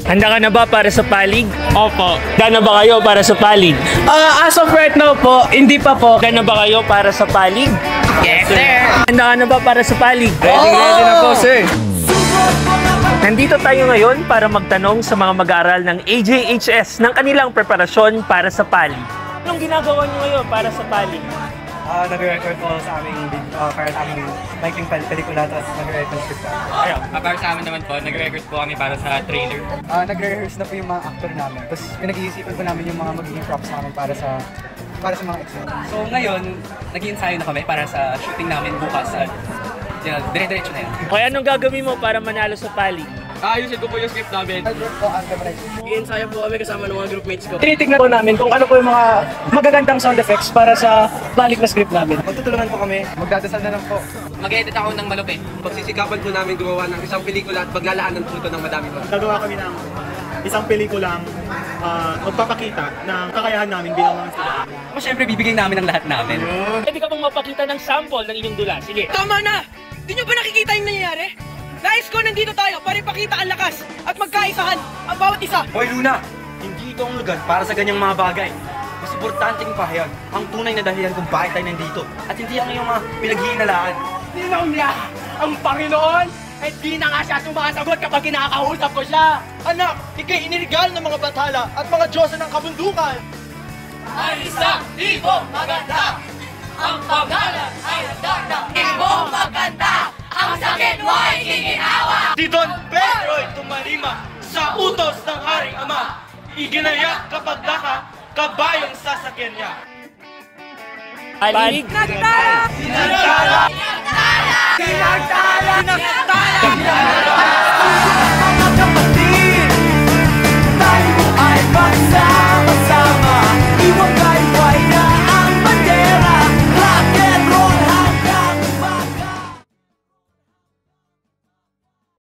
Handa ka na ba para sa palig? Opo. Handa na ba kayo para sa palig? As of right now po, hindi pa po. Handa na ba kayo para sa palig? Yes, sir. Handa ka na ba para sa palig? Ready na po, sir. Nandito tayo ngayon para magtanong sa mga mag-aaral ng AJHS ng kanilang preparasyon para sa palig. Anong ginagawa niyo ngayon para sa palig? Nag-record po sa aming para sa aming maikling pelikula, tapos nag-record script. Ayun. Para sa amin naman po, nag-record po kami para sa trailer. Nag-rehearse na po yung mga actor namin. Tapos pinag-iisipan po namin yung mga magiging props namin para sa mga eksena. So ngayon, nag-i-ensayo na kami para sa shooting namin bukas at dire-diretso na yan. Okay, anong gagawin mo para manalo sa palig? Ayusin ko po yung script namin. I-ensayo po kami kasama ng mga groupmates ko. Tinitignan po namin kung ano po yung mga magagandang sound effects para sa balik na script namin. Magtutulungan po kami. Magdadasal na lang po. Mag-edit ako ng malupit. Pagsisikapan po namin gumawa ng isang pelikula at paglalaanan po ito ng madami pa. Gagawa kami ng isang pelikulang magpapakita ng kakayahan namin bilang mga estudyante. Siyempre, bibigyan namin ng lahat namin. Pwede ka bang mapakita ng sample ng inyong dula? Sige. Tama na! Di nyo ba nakikita yung nangyayari? Nais ko nandito tayo para ipakita ang lakas at magkaisahan ang bawat isa. Hoy Luna! Hindi ito ang lugar para sa ganyang mga bagay. Mas importanteng pahayag ang tunay na dahilan kung bakit tayo nandito at hindi ang iyong mga pinaghihinalaan. Ninaw niya ang Panginoon at di na nga siya sumasagot kapag kinakausap ko siya. Anak, ikay inirigal ng mga bathala at mga Diyosa ng kabundukan. Ay isang libong maganda, ang pangalan ay nagdanda. Libong maganda, ang sakit mo ay giginawa. Si Don Pedro'y tumalima sa utos ng Haring Ama. Iginayak kapag daka, kabayong sasakyan niya. Palig! Nagtala! Sinagtala! Nagtala! Nagtala!